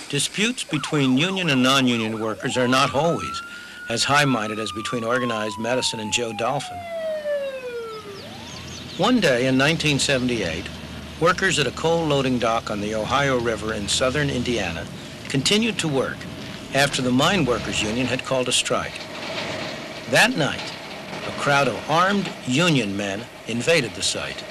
Disputes between union and non-union workers are not always as high-minded as between organized medicine and Joe Dolphin. One day in 1978, workers at a coal loading dock on the Ohio River in southern Indiana continued to work after the mine workers union had called a strike. That night, a crowd of armed union men invaded the site.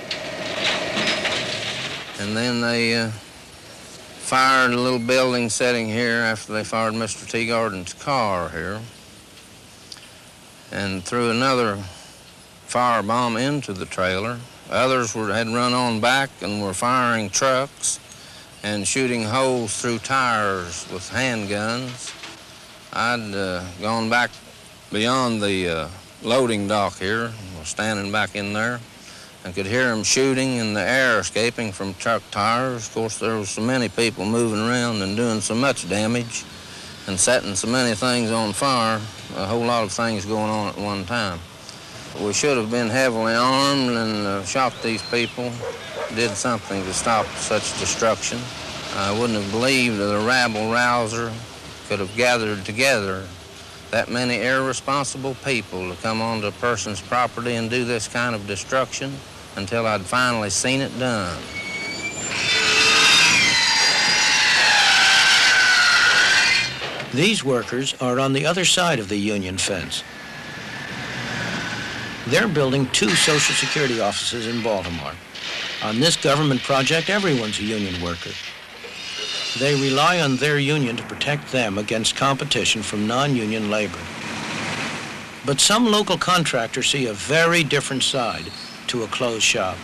And then they fired a little building setting here after they fired Mr. Teagarden's car here, and threw another firebomb into the trailer. Others had run on back and were firing trucks and shooting holes through tires with handguns. I'd gone back beyond the loading dock here, was standing back in there, and could hear them shooting and the air escaping from truck tires. Of course, there was so many people moving around and doing so much damage and setting so many things on fire, a whole lot of things going on at one time. We should have been heavily armed and shot these people, did something to stop such destruction. I wouldn't have believed that a rabble-rouser could have gathered together that many irresponsible people to come onto a person's property and do this kind of destruction until I'd finally seen it done. These workers are on the other side of the union fence. They're building 2 Social Security offices in Baltimore. On this government project, everyone's a union worker. They rely on their union to protect them against competition from non-union labor. But some local contractors see a very different side to a closed shop.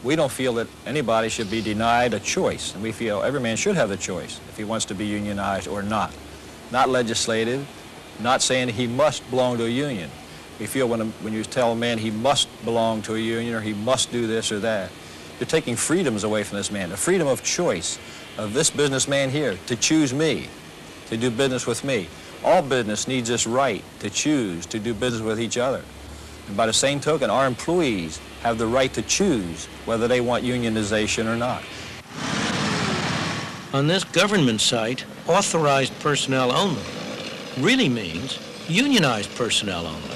We don't feel that anybody should be denied a choice, and we feel every man should have the choice if he wants to be unionized or not. Not legislative, not saying he must belong to a union. We feel when you tell a man he must belong to a union or he must do this or that, you're taking freedoms away from this man, the freedom of choice of this businessman here to choose me, to do business with me. All business needs this right to choose to do business with each other. And by the same token, our employees have the right to choose whether they want unionization or not. On this government site, authorized personnel only really means unionized personnel only.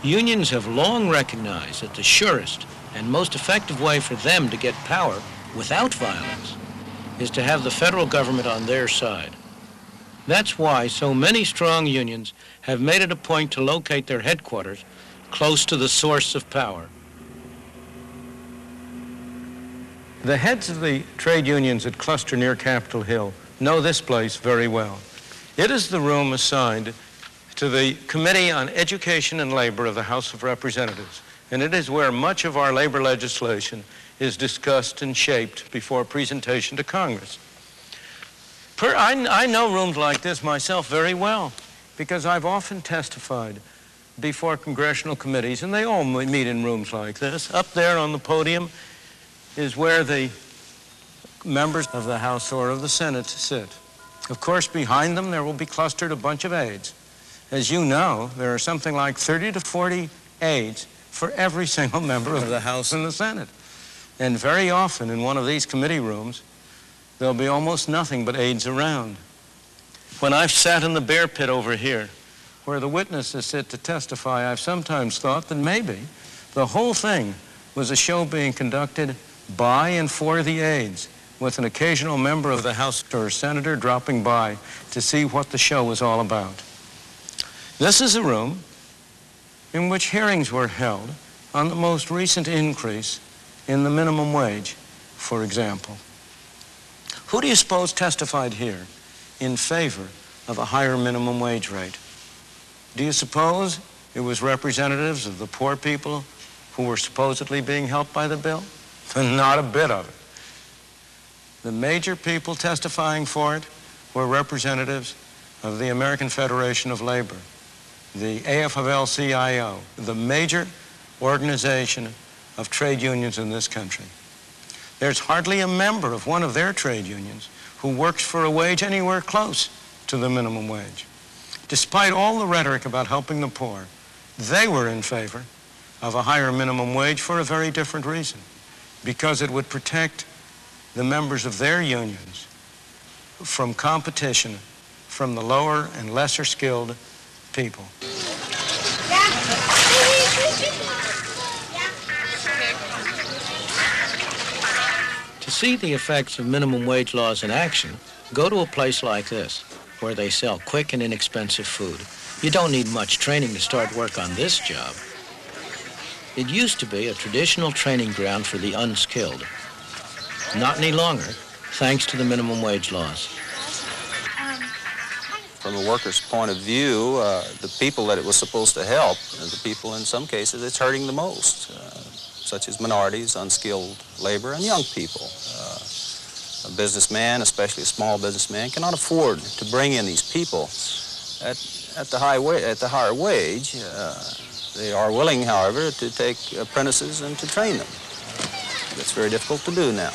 Unions have long recognized that the surest and most effective way for them to get power without violence is to have the federal government on their side. That's why so many strong unions have made it a point to locate their headquarters close to the source of power. The heads of the trade unions that cluster near Capitol Hill know this place very well. It is the room assigned to the Committee on Education and Labor of the House of Representatives, and it is where much of our labor legislation is discussed and shaped before presentation to Congress. I know rooms like this myself very well because I've often testified before congressional committees, and they all meet in rooms like this. Up there on the podium is where the members of the House or of the Senate sit. Of course, behind them there will be clustered a bunch of aides. As you know, there are something like 30 to 40 aides for every single member of the House and the Senate. And very often in one of these committee rooms, there'll be almost nothing but aides around. When I've sat in the bear pit over here, where the witnesses sit to testify, I've sometimes thought that maybe the whole thing was a show being conducted by and for the aides, with an occasional member of the House or senator dropping by to see what the show was all about. This is a room in which hearings were held on the most recent increase in the minimum wage, for example. Who do you suppose testified here in favor of a higher minimum wage rate? Do you suppose it was representatives of the poor people who were supposedly being helped by the bill? Not a bit of it. The major people testifying for it were representatives of the American Federation of Labor, the AFL-CIO, the major organization of trade unions in this country. There's hardly a member of one of their trade unions who works for a wage anywhere close to the minimum wage. Despite all the rhetoric about helping the poor, They were in favor of a higher minimum wage for a very different reason, because it would protect the members of their unions from competition from the lower and lesser skilled people. To see the effects of minimum wage laws in action, go to a place like this, where they sell quick and inexpensive food. You don't need much training to start work on this job. It used to be a traditional training ground for the unskilled. Not any longer, thanks to the minimum wage laws. From a worker's point of view, the people that it was supposed to help, the people in some cases it's hurting the most, such as minorities, unskilled labor, and young people. A businessman, especially a small businessman, cannot afford to bring in these people at the higher wage. They are willing, however, to take apprentices and to train them. That's very difficult to do now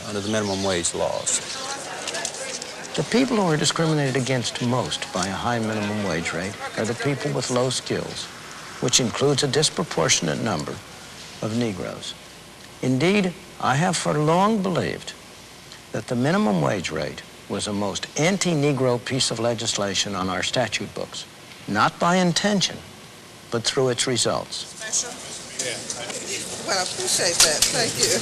under the minimum wage laws. The people who are discriminated against most by a high minimum wage rate are the people with low skills, which includes a disproportionate number of Negroes. Indeed, I have for long believed that the minimum wage rate was a most anti-Negro piece of legislation on our statute books, not by intention, but through its results. Well, I appreciate that. Thank you.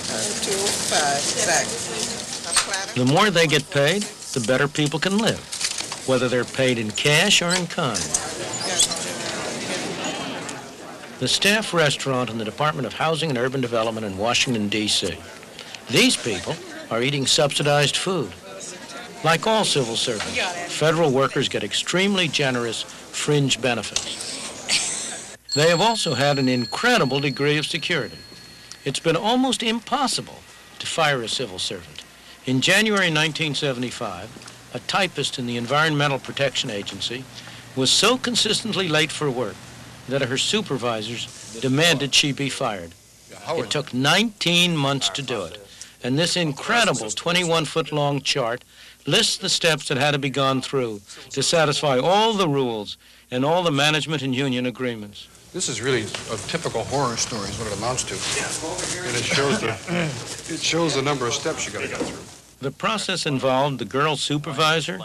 205, exactly. The more they get paid, the better people can live, whether they're paid in cash or in kind. The Staff Restaurant in the Department of Housing and Urban Development in Washington, D.C. These people are eating subsidized food. Like all civil servants, federal workers get extremely generous fringe benefits. They have also had an incredible degree of security. It's been almost impossible to fire a civil servant. In January 1975, a typist in the Environmental Protection Agency was so consistently late for work that her supervisors demanded she be fired. It took 19 months to do it. And this incredible 21-foot-long chart lists the steps that had to be gone through to satisfy all the rules and all the management and union agreements. This is really a typical horror story is what it amounts to. And it shows the number of steps you got to go through. The process involved the girl's supervisor,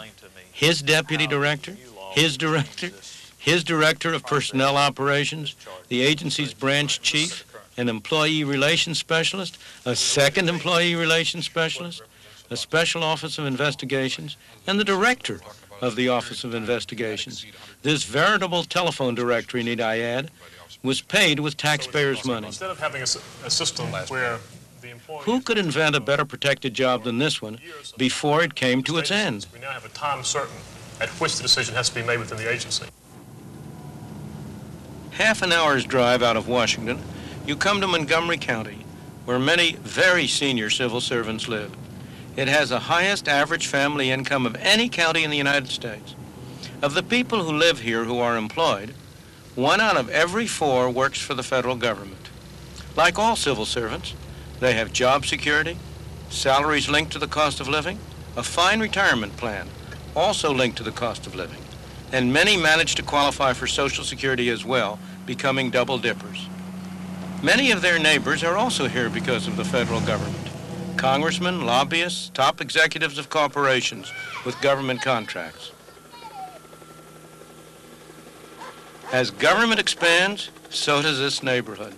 his deputy director, his director of personnel operations, the agency's branch chief, an employee relations specialist, a second employee relations specialist, a special office of investigations, and the director of the Office of Investigations. This veritable telephone directory, need I add, was paid with taxpayers' money. Instead of having a system where the employees... Who could invent a better protected job than this one before it came to its end? We now have a time certain at which the decision has to be made within the agency. Half an hour's drive out of Washington, you come to Montgomery County, where many very senior civil servants live. It has the highest average family income of any county in the United States. Of the people who live here who are employed, 1 out of every 4 works for the federal government. Like all civil servants, they have job security, salaries linked to the cost of living, a fine retirement plan, also linked to the cost of living, and many manage to qualify for Social Security as well, becoming double dippers. Many of their neighbors are also here because of the federal government. Congressmen, lobbyists, top executives of corporations with government contracts. As government expands, so does this neighborhood.